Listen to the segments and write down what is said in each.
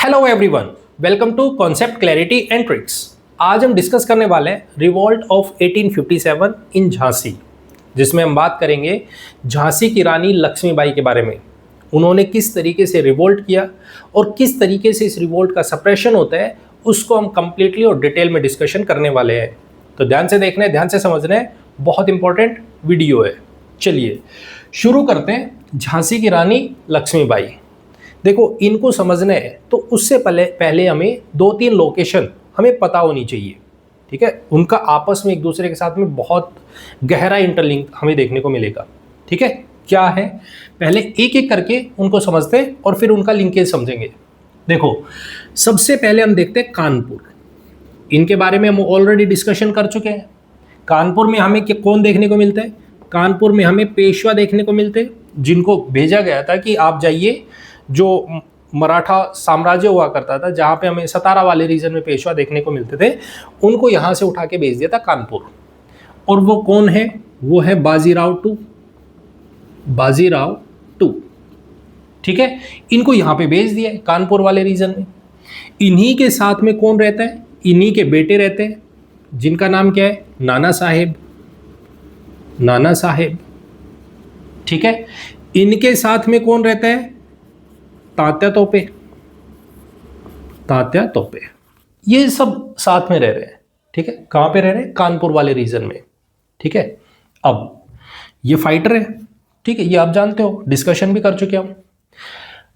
Hello everyone, welcome to concept clarity and tricks. आज हम discuss करने वाले हैं रिवॉल्ट ऑफ 1857 इन झांसी, जिसमें हम बात करेंगे झांसी की रानी लक्ष्मीबाई के बारे में। उन्होंने किस तरीके से रिवॉल्ट किया और किस तरीके से इस रिवॉल्ट का सप्रेशन होता है, उसको हम कंप्लीटली और डिटेल में डिस्कशन करने वाले हैं। तो ध्यान से देखना है, ध्यान से समझना है, बहुत इंपॉर्टेंट वीडियो है। चलिए शुरू करते हैं। झांसी की रानी लक्ष्मीबाई, देखो इनको समझना है तो उससे पहले हमें 2-3 लोकेशन हमें पता होनी चाहिए, ठीक है। उनका आपस में एक दूसरे के साथ में बहुत गहरा इंटरलिंक हमें देखने को मिलेगा, ठीक है। क्या है, पहले एक एक करके उनको समझते हैं और फिर उनका लिंकेज समझेंगे। देखो सबसे पहले हम देखते हैं कानपुर। इनके बारे में हम ऑलरेडी डिस्कशन कर चुके हैं। कानपुर में हमें कौन देखने को मिलता है? कानपुर में हमें पेशवा देखने को मिलते हैं, जिनको भेजा गया था कि आप जाइए, जो मराठा साम्राज्य हुआ करता था जहाँ पे हमें सतारा वाले रीजन में पेशवा देखने को मिलते थे, उनको यहाँ से उठा के भेज दिया था कानपुर। और वो कौन है? वो है बाजीराव टू, ठीक है। इनको यहाँ पे भेज दिया है कानपुर वाले रीजन में। इन्हीं के साथ में कौन रहता है? इन्हीं के बेटे रहते हैं, जिनका नाम क्या है? नाना साहेब, ठीक है। इनके साथ में कौन रहता है? तात्या तोपे। ये सब साथ में रह रहे हैं, ठीक है। कहां पे रह रहे हैं? कानपुर वाले रीजन में, ठीक है। अब ये फाइटर है, ठीक है, ये आप जानते हो, डिस्कशन भी कर चुके हम।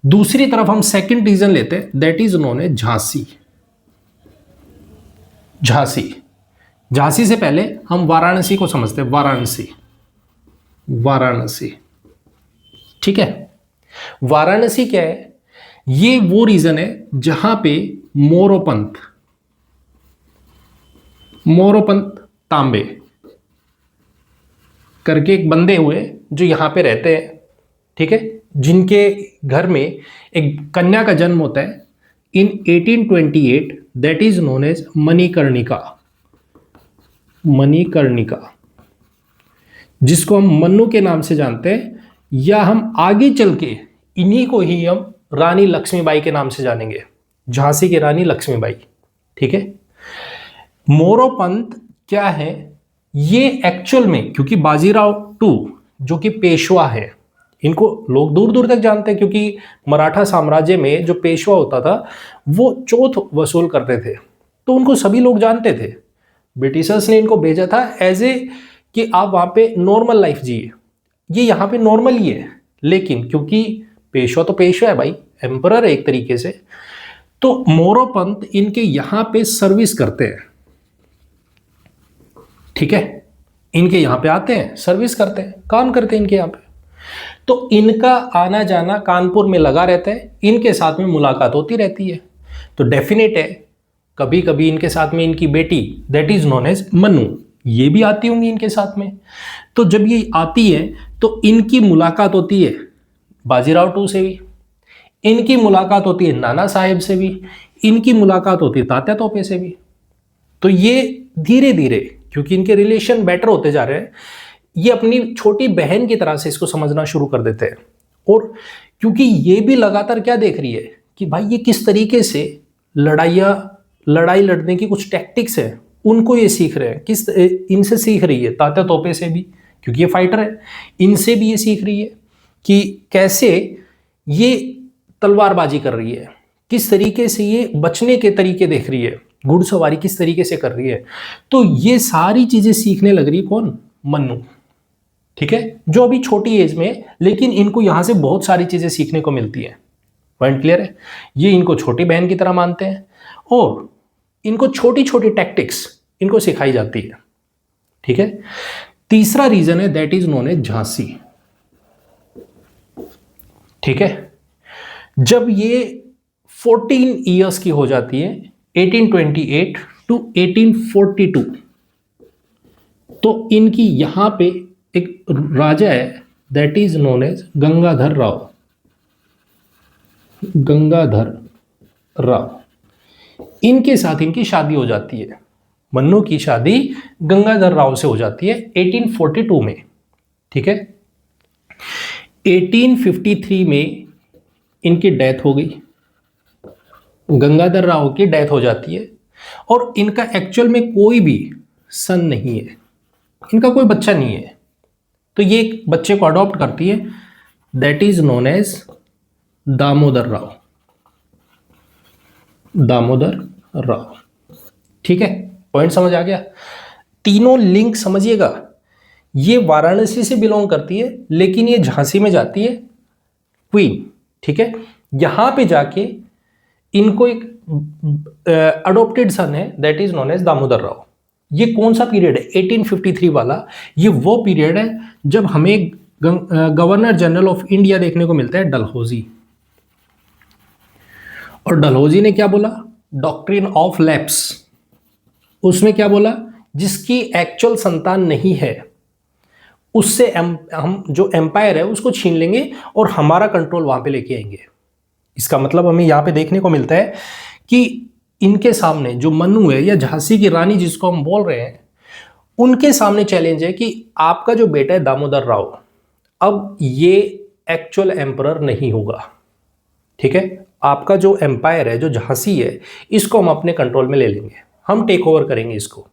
दूसरी तरफ हम सेकंड रीजन लेते हैं, दैट इज नोन है झांसी से पहले हम वाराणसी को समझते हैं। वाराणसी, ठीक है। वाराणसी क्या है? ये वो रीजन है जहां पे मोरोपंत तांबे करके एक बंदे हुए जो यहां पे रहते हैं, ठीक है, जिनके घर में एक कन्या का जन्म होता है in 1828, that is known as Manikarnika, जिसको हम मन्नू के नाम से जानते हैं, या हम आगे चल के इन्हीं को ही हम रानी लक्ष्मीबाई के नाम से जानेंगे, झांसी की रानी लक्ष्मीबाई, ठीक है। मोरोपंत क्या है? ये एक्चुअल में, क्योंकि बाजीराव टू जो कि पेशवा है, इनको लोग दूर दूर तक जानते हैं, क्योंकि मराठा साम्राज्य में जो पेशवा होता था वो चौथ वसूल करते थे, तो उनको सभी लोग जानते थे। ब्रिटिशर्स ने इनको भेजा था एज ए कि आप वहां पे नॉर्मल लाइफ जिए, ये यहाँ पे नॉर्मल ही है, लेकिन क्योंकि पेशवा तो पेशवा है भाई, एम्परर है एक तरीके से, तो मोरोपंत इनके यहां पे सर्विस करते हैं, ठीक है। इनके यहां पे आते हैं, सर्विस करते हैं, काम करते हैं इनके यहां पे, तो इनका आना जाना कानपुर में लगा रहता है, इनके साथ में मुलाकात होती रहती है। तो डेफिनेट है कभी कभी इनके साथ में इनकी बेटी, that is known as Manu, ये भी आती होंगी इनके साथ में। तो जब ये आती है तो इनकी मुलाकात होती है बाजीराव टू से भी, इनकी मुलाकात होती है नाना साहेब से भी, इनकी मुलाकात होती है तात्या तोपे से भी। तो ये धीरे धीरे, क्योंकि इनके रिलेशन बेटर होते जा रहे हैं, ये अपनी छोटी बहन की तरह से इसको समझना शुरू कर देते हैं। और क्योंकि ये भी लगातार क्या देख रही है कि भाई ये किस तरीके से लड़ाई लड़ने की कुछ टैक्टिक्स है, उनको ये सीख रहे हैं, इनसे सीख रही है, तात्या तोपे से भी, क्योंकि ये फाइटर है, इनसे भी ये सीख रही है कि कैसे ये तलवारबाजी कर रही है, किस तरीके से ये बचने के तरीके देख रही है, घुड़सवारी किस तरीके से कर रही है। तो ये सारी चीजें सीखने लग रही है कौन? मन्नू, ठीक है, जो अभी छोटी एज में है, लेकिन इनको यहां से बहुत सारी चीजें सीखने को मिलती है। पॉइंट क्लियर है? ये इनको छोटी बहन की तरह मानते हैं और इनको छोटी छोटी टैक्टिक्स इनको सिखाई जाती है, ठीक है। तीसरा रीजन है, that is known as Jhansi, ठीक है। जब ये 14 ईयर्स की हो जाती है, 1828 टू 1842, तो इनकी यहां पे एक राजा है, that is known as Gangadhar Rao. इनके साथ इनकी शादी हो जाती है, मन्नू की शादी गंगाधर राव से हो जाती है 1842 में, ठीक है। 1853 में इनकी डेथ हो गई, गंगाधर राव की डेथ हो जाती है और इनका एक्चुअल में कोई भी सन नहीं है, इनका कोई बच्चा नहीं है। तो ये एक बच्चे को अडॉप्ट करती है, that is known as Damodar Rao, Damodar Rao. ठीक है, पॉइंट समझ आ गया। तीनों लिंक समझिएगा, ये वाराणसी से बिलोंग करती है लेकिन ये झांसी में जाती है क्वीन। ठीक है, यहां पे जाके इनको एक अडॉप्टेड सन है, that is known as Damodar Rao. ये कौन सा पीरियड है? 1853 वाला। ये वो पीरियड है जब हमें गवर्नर जनरल ऑफ इंडिया देखने को मिलता है डलहौजी। और डलहौजी ने क्या बोला? Doctrine of lapse. उसमें क्या बोला? जिसकी एक्चुअल संतान नहीं है उससे हम जो एम्पायर है उसको छीन लेंगे और हमारा कंट्रोल वहां पे लेके आएंगे। इसका मतलब हमें यहां पे देखने को मिलता है कि इनके सामने जो मनु है या झांसी की रानी जिसको हम बोल रहे हैं, उनके सामने चैलेंज है कि आपका जो बेटा है दामोदर राव, अब ये एक्चुअल एम्परर नहीं होगा। ठीक है, आपका जो एम्पायर है, जो झांसी है, इसको हम अपने कंट्रोल में ले लेंगे, हम टेक ओवर करेंगे इसको।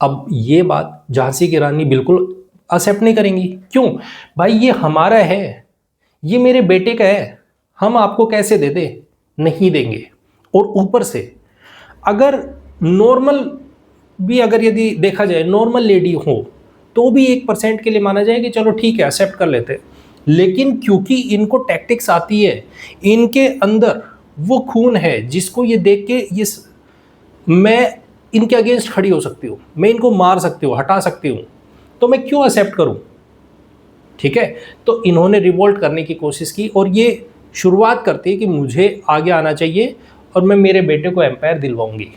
अब ये बात झांसी की रानी बिल्कुल एक्सेप्ट नहीं करेंगी। क्यों? भाई ये हमारा है, ये मेरे बेटे का है, हम आपको कैसे दे दे? नहीं देंगे। और ऊपर से अगर नॉर्मल भी, अगर यदि देखा जाए नॉर्मल लेडी हो तो भी 1% के लिए माना जाए कि चलो ठीक है एक्सेप्ट कर लेते, लेकिन क्योंकि इनको टैक्टिक्स आती है, इनके अंदर वो खून है जिसको ये देख के ये मैं इनके अगेंस्ट खड़ी हो सकती हूँ, मैं इनको मार सकती हूँ, हटा सकती हूँ, तो मैं क्यों एक्सेप्ट करूँ? ठीक है, तो इन्होंने रिवोल्ट करने की कोशिश की और ये शुरुआत करती है कि मुझे आगे आना चाहिए और मैं मेरे बेटे को एम्पायर दिलवाऊंगी,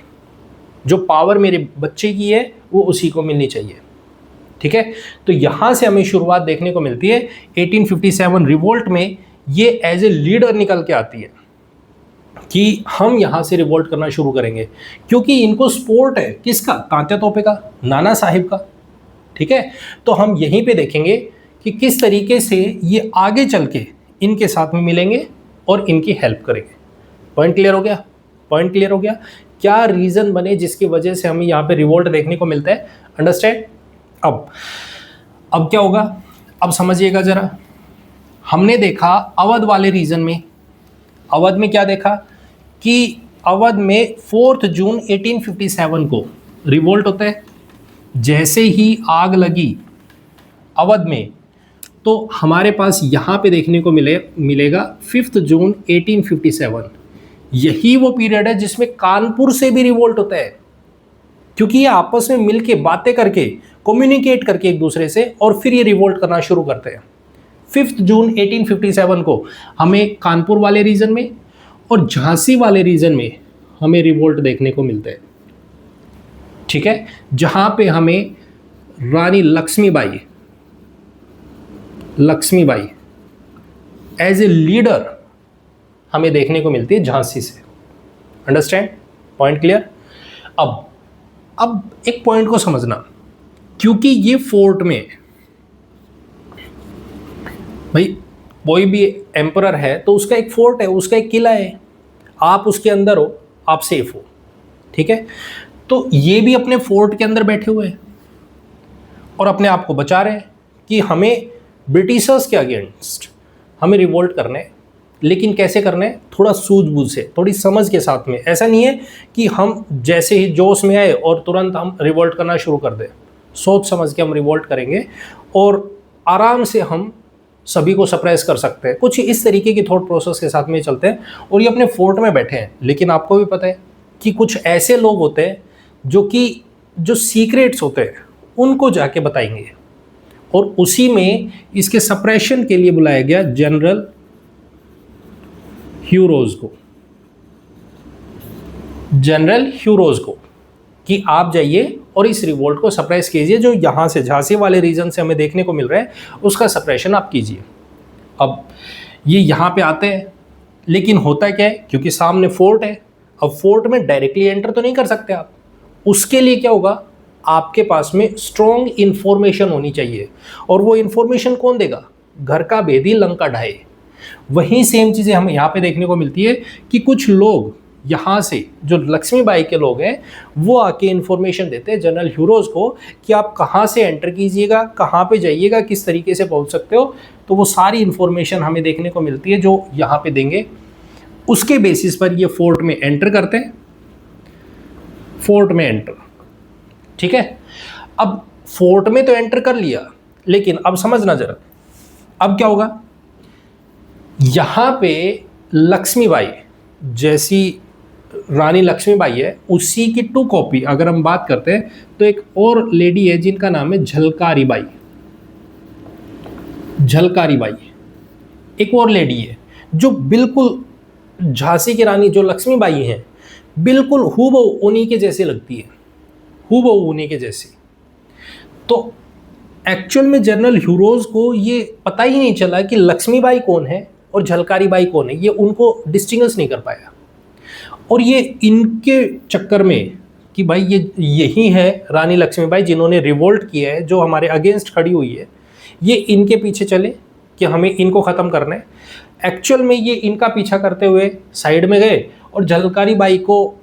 जो पावर मेरे बच्चे की है वो उसी को मिलनी चाहिए। ठीक है, तो यहां से हमें शुरुआत देखने को मिलती है 1857 रिवोल्ट में। ये एज ए लीडर निकल के आती है कि हम यहां से रिवोल्ट करना शुरू करेंगे, क्योंकि इनको सपोर्ट है किसका? तात्या तोपे का, नाना साहिब का। ठीक है, तो हम यहीं पे देखेंगे कि किस तरीके से ये आगे चल के इनके साथ में मिलेंगे और इनकी हेल्प करेंगे। पॉइंट क्लियर हो गया? पॉइंट क्लियर हो गया? क्या रीजन बने जिसकी वजह से हमें यहाँ पे रिवोल्ट देखने को मिलता है? अंडरस्टैंड? अब क्या होगा? अब समझिएगा जरा। हमने देखा अवध वाले रीजन में, अवध में क्या देखा कि अवध में 4 जून 1857 को रिवोल्ट होता है। जैसे ही आग लगी अवध में, तो हमारे पास यहाँ पे देखने को मिलेगा 5 जून 1857। यही वो पीरियड है जिसमें कानपुर से भी रिवोल्ट होता है, क्योंकि ये आपस में मिलके बातें करके, कम्युनिकेट करके एक दूसरे से, और फिर ये रिवोल्ट करना शुरू करते हैं। 5 जून 1857 को हमें कानपुर वाले रीजन में और झांसी वाले रीजन में हमें रिवोल्ट देखने को मिलता है। ठीक है, जहां पे हमें रानी लक्ष्मीबाई एज ए लीडर हमें देखने को मिलती है झांसी से। अंडरस्टैंड? Point clear? अब एक पॉइंट को समझना, क्योंकि ये फोर्ट में, भाई कोई भी एम्परर है तो उसका एक फोर्ट है, उसका एक किला है, आप उसके अंदर हो, आप सेफ हो। ठीक है, तो ये भी अपने फोर्ट के अंदर बैठे हुए हैं और अपने आप को बचा रहे हैं कि हमें ब्रिटिशर्स के अगेंस्ट हमें रिवोल्ट करना है, लेकिन कैसे करना है? थोड़ा सूझबूझ से, थोड़ी समझ के साथ में। ऐसा नहीं है कि हम जैसे ही जोश में आए और तुरंत हम रिवोल्ट करना शुरू कर दें। सोच समझ के हम रिवोल्ट करेंगे और आराम से हम सभी को सप्रेस कर सकते हैं। कुछ इस तरीके की थॉट प्रोसेस के साथ में चलते हैं और ये अपने फोर्ट में बैठे हैं। लेकिन आपको भी पता है कि कुछ ऐसे लोग होते हैं जो सीक्रेट्स होते हैं उनको जाके बताएंगे, और उसी में इसके सप्रेशन के लिए बुलाया गया जनरल ह्यूरोज को कि आप जाइए और इस रिवोल्ट को सप्रेस कीजिए, जो यहाँ से झांसी वाले रीजन से हमें देखने को मिल रहा है उसका सप्रेशन आप कीजिए। अब ये यहाँ पे आते हैं, लेकिन होता क्या है, क्योंकि सामने फोर्ट है, अब फोर्ट में डायरेक्टली एंटर तो नहीं कर सकते आप। उसके लिए क्या होगा? आपके पास में स्ट्रॉन्ग इंफॉर्मेशन होनी चाहिए, और वो इंफॉर्मेशन कौन देगा? घर का भेदी लंका ढाए। वही सेम चीज़ें हमें यहाँ पे देखने को मिलती है कि कुछ लोग यहाँ से जो लक्ष्मीबाई के लोग हैं वो आके इन्फॉर्मेशन देते हैं जनरल ह्यूरोज को कि आप कहाँ से एंटर कीजिएगा, कहाँ पे जाइएगा, किस तरीके से पहुँच सकते हो। तो वो सारी इन्फॉर्मेशन हमें देखने को मिलती है जो यहाँ पे देंगे। उसके बेसिस पर ये फोर्ट में एंटर करते हैं, फोर्ट में एंटर। ठीक है, अब फोर्ट में तो एंटर कर लिया, लेकिन अब समझना जरा, अब क्या होगा, यहां पे लक्ष्मीबाई, जैसी रानी लक्ष्मीबाई है उसी की 2 कॉपी अगर हम बात करते हैं तो एक और लेडी है जिनका नाम है झलकारी बाई। झलकारी बाई एक और लेडी है जो बिल्कुल झांसी की रानी जो लक्ष्मीबाई हैं बिल्कुल हूबहू उन्हीं के जैसे लगती है, हूबहू उन्हीं के जैसी। तो एक्चुअल में जनरल ह्यूरोज को ये पता ही नहीं चला कि लक्ष्मीबाई कौन है और झलकारी बाई कौन है, ये उनको डिस्टिंग्विश नहीं कर पाया। और ये इनके चक्कर में कि भाई ये यही है रानी लक्ष्मीबाई जिन्होंने रिवोल्ट किया है, जो हमारे अगेंस्ट खड़ी हुई है, ये इनके पीछे चले कि हमें इनको ख़त्म करना है। एक्चुअल में ये इनका पीछा करते हुए साइड में गए और झलकारी बाई को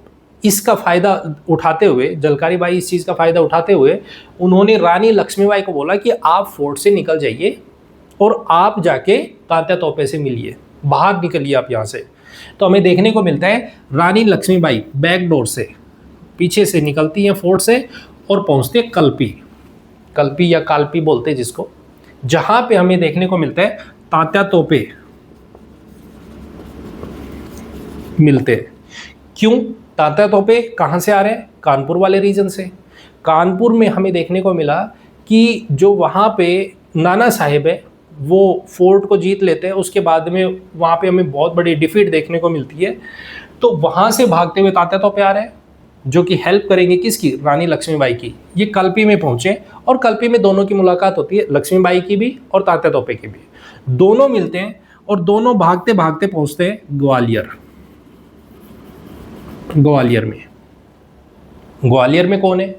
इसका फ़ायदा उठाते हुए, झलकारी बाई इस चीज़ का फ़ायदा उठाते हुए उन्होंने रानी लक्ष्मीबाई को बोला कि आप फोर्ट से निकल जाइए और आप जाके तात्या तोपे से मिलिए, बाहर निकलिए आप यहाँ से। तो हमें देखने को मिलता है रानी लक्ष्मीबाई बैक डोर से पीछे से निकलती हैं फोर्ट से और पहुँचते हैं कल्पी, कल्पी या कालपी बोलते हैं जिसको, जहाँ पे हमें देखने को मिलता है तात्या तोपे मिलते हैं। क्यों तात्या तोपे कहाँ से आ रहे हैं? कानपुर वाले रीजन से। कानपुर में हमें देखने को मिला कि जो वहाँ पे नाना साहेब है वो फोर्ट को जीत लेते हैं, उसके बाद में वहाँ पे हमें बहुत बड़ी डिफीट देखने को मिलती है। तो वहाँ से भागते हुए तात्या तोपे आ रहे हैं जो कि हेल्प करेंगे किसकी? रानी लक्ष्मीबाई की। ये कल्पी में पहुँचे और कल्पी में दोनों की मुलाकात होती है, लक्ष्मीबाई की भी और तात्या तोपे की भी। दोनों मिलते हैं और दोनों भागते भागते पहुँचते हैं ग्वालियर। ग्वालियर में, ग्वालियर में कौन है?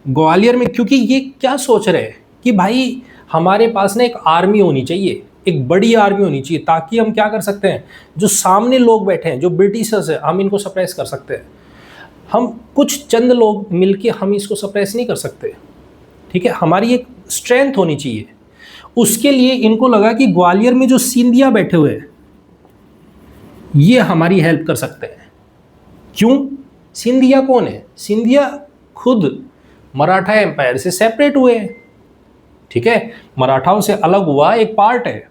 ग्वालियर में क्योंकि ये क्या सोच रहे हैं कि भाई हमारे पास ना एक आर्मी होनी चाहिए, एक बड़ी आर्मी होनी चाहिए, ताकि हम क्या कर सकते हैं, जो सामने लोग बैठे हैं जो ब्रिटिशर्स हैं हम इनको सप्रेस कर सकते हैं। हम कुछ चंद लोग मिलके हम इसको सप्रेस नहीं कर सकते, ठीक है, हमारी एक स्ट्रेंथ होनी चाहिए। उसके लिए इनको लगा कि ग्वालियर में जो सिंधिया बैठे हुए हैं ये हमारी हेल्प कर सकते हैं। क्यों? सिंधिया कौन है? सिंधिया खुद मराठा एम्पायर से सेपरेट हुए हैं, ठीक है, मराठाओं से अलग हुआ एक पार्ट है।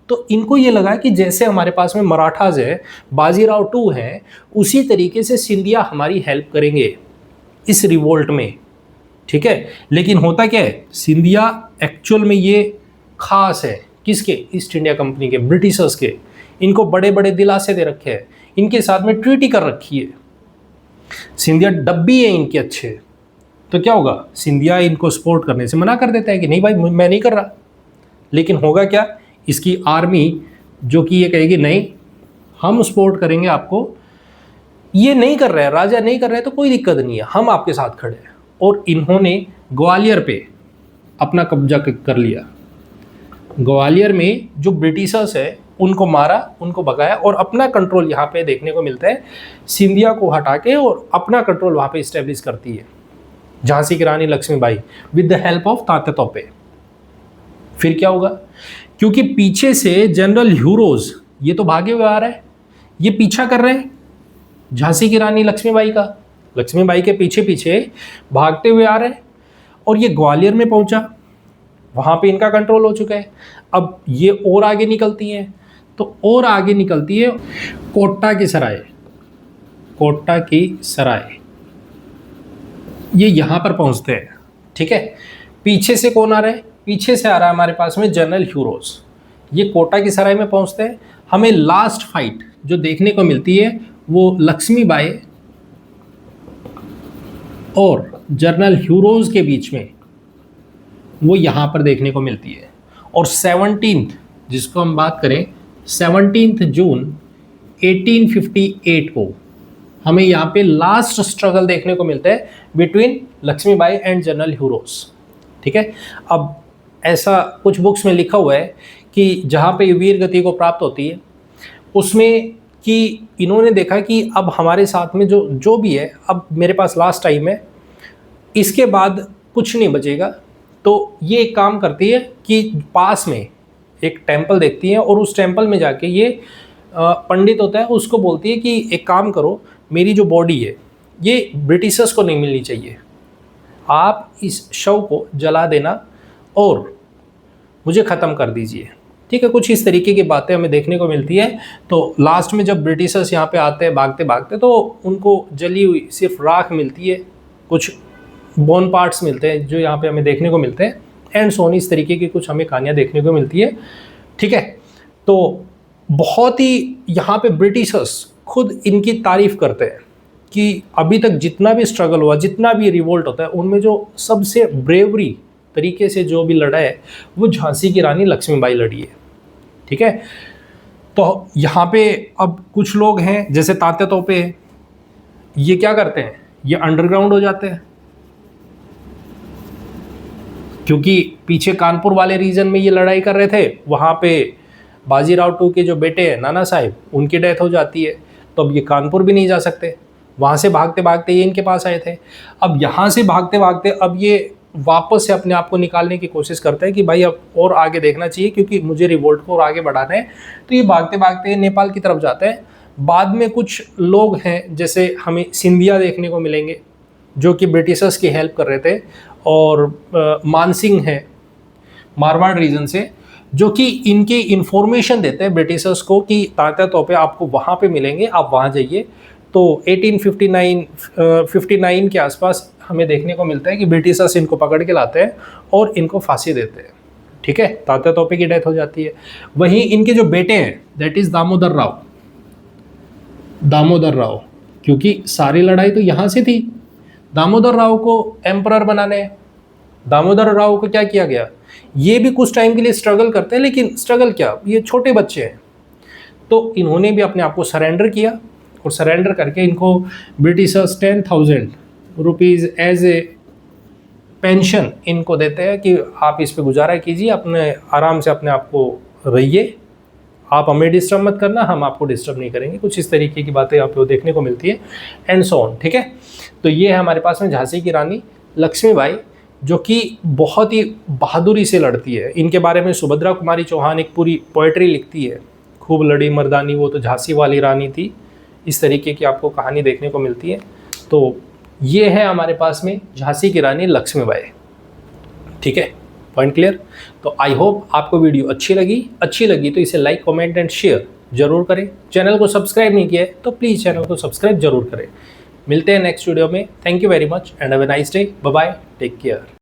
तो इनको ये लगा कि जैसे हमारे पास में मराठाज है, बाजीराव टू हैं, उसी तरीके से सिंधिया हमारी हेल्प करेंगे इस रिवोल्ट में, ठीक है। लेकिन होता क्या है, सिंधिया एक्चुअल में ये खास है किसके? ईस्ट इंडिया कंपनी के, ब्रिटिशर्स के। इनको बड़े बड़े दिलासे दे रखे हैं, इनके साथ में ट्रीटी कर रखी है। सिंधिया डब्बी है इनके अच्छे। तो क्या होगा, सिंधिया इनको सपोर्ट करने से मना कर देता है कि नहीं भाई मैं नहीं कर रहा। लेकिन होगा क्या, इसकी आर्मी जो कि ये कहेगी नहीं हम सपोर्ट करेंगे आपको, ये नहीं कर रहा है, राजा नहीं कर रहा है तो कोई दिक्कत नहीं है, हम आपके साथ खड़े हैं। और इन्होंने ग्वालियर पे अपना कब्जा कर लिया। ग्वालियर में जो ब्रिटिशर्स है उनको मारा, उनको भगाया और अपना कंट्रोल यहाँ पे देखने को मिलता है सिंधिया को हटा के, और अपना कंट्रोल वहाँ पे इस्टेब्लिश करती है झांसी की रानी Lakshmibai with the help of Tatya Tope. फिर क्या होगा, क्योंकि पीछे से जनरल ह्यूरोज ये तो भागे हुए आ रहा है, ये पीछा कर रहे हैं झांसी की रानी लक्ष्मीबाई का, लक्ष्मीबाई के पीछे पीछे भागते हुए आ रहे हैं। और ये ग्वालियर में पहुंचा, वहाँ पे इनका कंट्रोल हो चुका है। अब ये और आगे निकलती हैं, तो और आगे निकलती है कोटा की सराय। कोटा की सराय ये यहाँ पर पहुँचते हैं, ठीक है। पीछे से कौन आ रहा है? पीछे से आ रहा है हमारे पास में जनरल ह्यूरोज। ये कोटा की सराय में पहुँचते हैं। हमें लास्ट फाइट जो देखने को मिलती है वो लक्ष्मीबाई और जनरल ह्यूरोज के बीच में वो यहाँ पर देखने को मिलती है। और 17th जिसको हम बात करें 17 जून 1858 को हमें यहाँ पे लास्ट स्ट्रगल देखने को मिलता है between Lakshmibai and general Hugh Rose, ठीक है। अब ऐसा कुछ बुक्स में लिखा हुआ है कि जहाँ पे वीर गति को प्राप्त होती है उसमें कि इन्होंने देखा कि अब हमारे साथ में जो जो भी है, अब मेरे पास लास्ट टाइम है, इसके बाद कुछ नहीं बचेगा। तो ये एक काम करती है कि पास में एक टेम्पल देखती है और उस टेम्पल में जाके ये पंडित होता है उसको बोलती है कि एक काम करो, मेरी जो बॉडी है ये ब्रिटिशर्स को नहीं मिलनी चाहिए, आप इस शव को जला देना और मुझे ख़त्म कर दीजिए। ठीक है, कुछ इस तरीके की बातें हमें देखने को मिलती है। तो लास्ट में जब ब्रिटिशर्स यहाँ पे आते हैं भागते भागते, तो उनको जली हुई सिर्फ राख मिलती है, कुछ बोन पार्ट्स मिलते हैं जो यहाँ पे हमें देखने को मिलते हैं, एंड सोन इस तरीके की कुछ हमें कहानियाँ देखने को मिलती है। ठीक है, तो बहुत ही यहाँ पे ब्रिटिशर्स खुद इनकी तारीफ करते हैं कि अभी तक जितना भी स्ट्रगल हुआ, जितना भी रिवोल्ट होता है, उनमें जो सबसे ब्रेवरी तरीके से जो भी लड़ा है वो झांसी की रानी लक्ष्मीबाई लड़ी है। ठीक है, तो यहाँ पे अब कुछ लोग हैं जैसे तात्या तोपे हैं, ये क्या करते हैं, ये अंडरग्राउंड हो जाते हैं, क्योंकि पीछे कानपुर वाले रीजन में ये लड़ाई कर रहे थे, वहाँ पे बाजीराव टू के जो बेटे हैं नाना साहिब, उनकी डेथ हो जाती है। तो अब ये कानपुर भी नहीं जा सकते, वहाँ से भागते भागते ये इनके पास आए थे। अब यहाँ से भागते भागते अब ये वापस से अपने आप को निकालने की कोशिश करते हैं कि भाई अब और आगे देखना चाहिए, क्योंकि मुझे रिवोल्ट को और आगे बढ़ाना है। तो ये भागते भागते नेपाल की तरफ जाते हैं। बाद में कुछ लोग हैं जैसे हमें सिंधिया देखने को मिलेंगे जो कि ब्रिटिशर्स की हेल्प कर रहे थे, और मानसिंह है मारवाड़ रीजन से, जो कि इनकी इन्फॉर्मेशन देते हैं ब्रिटिशर्स को कि तात्या तोपे आपको वहाँ पे मिलेंगे, आप वहाँ जाइए। तो 1859 के आसपास हमें देखने को मिलता है कि ब्रिटिशर्स इनको पकड़ के लाते हैं और इनको फांसी देते हैं। ठीक है, तात्या तोपे की डेथ हो जाती है। वहीं इनके जो बेटे हैं दैट इज़ दामोदर राव, क्योंकि सारी लड़ाई तो यहाँ से थी, दामोदर राव को एम्परर बनाने। दामोदर राव को क्या किया गया, ये भी कुछ टाइम के लिए स्ट्रगल करते हैं, लेकिन स्ट्रगल क्या, ये छोटे बच्चे हैं। तो इन्होंने भी अपने आप को सरेंडर किया, और सरेंडर करके इनको Britishers 10,000 rupees as a pension इनको देते हैं कि आप इस पे गुजारा कीजिए, अपने आराम से अपने आप को रहिए, आप हमें डिस्टर्ब मत करना, हम आपको डिस्टर्ब नहीं करेंगे। कुछ इस तरीके की बातें आपको देखने को मिलती है, एंड सो ऑन। ठीक है, तो ये है हमारे पास में झांसी की रानी लक्ष्मीबाई, जो कि बहुत ही बहादुरी से लड़ती है। इनके बारे में सुभद्रा कुमारी चौहान एक पूरी पोएट्री लिखती है, खूब लड़ी मर्दानी वो तो झांसी वाली रानी थी। इस तरीके की आपको कहानी देखने को मिलती है। तो ये है हमारे पास में झांसी की रानी लक्ष्मीबाई। ठीक है, पॉइंट क्लियर। तो आई होप आपको वीडियो अच्छी लगी तो इसे लाइक कमेंट एंड शेयर जरूर करें। चैनल को सब्सक्राइब नहीं किया है तो प्लीज़ चैनल को सब्सक्राइब जरूर करें। मिलते हैं नेक्स्ट वीडियो में। Thank you very much and have a nice day. Bye bye, take care.